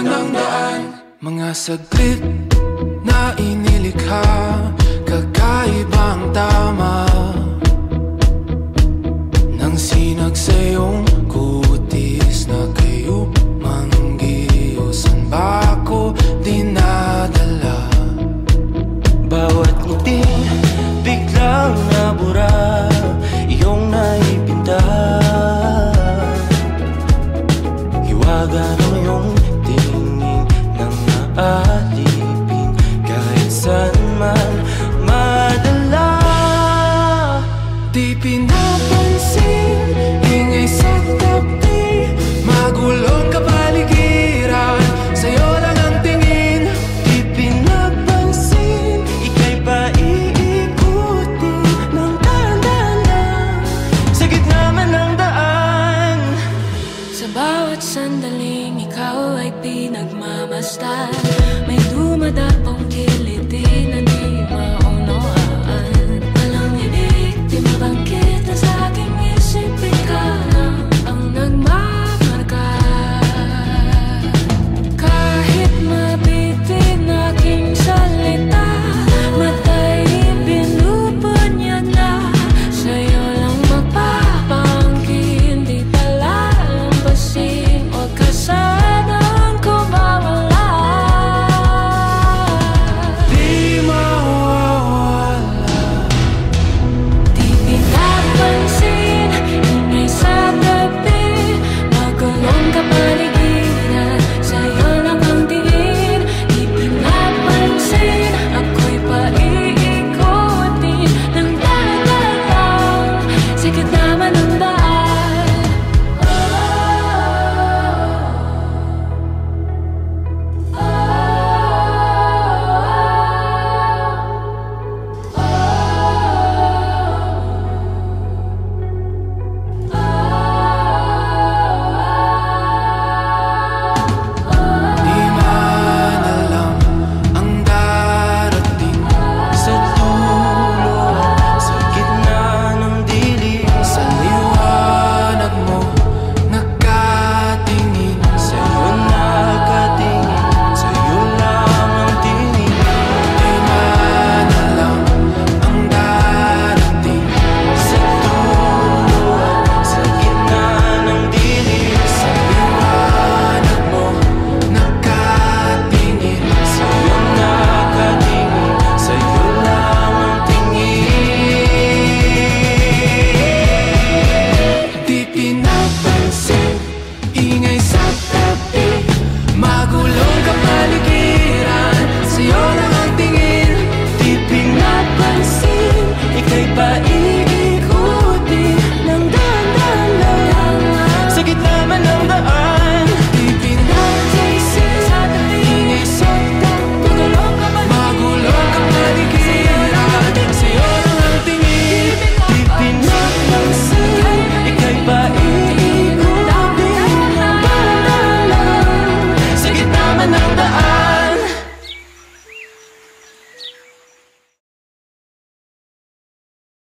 ng daan. Mga saglit na inilikha, kakaibang tama nang sinag sa iyong kutis na kayo manggiusan ba ako dinadala? Bawat ngiti biglang nabura, iyong naipinta. Hiwaga ng iyong tingin nang naalipin, kahit saan man madala. Di pinapansin, ingay sa tabi, magulo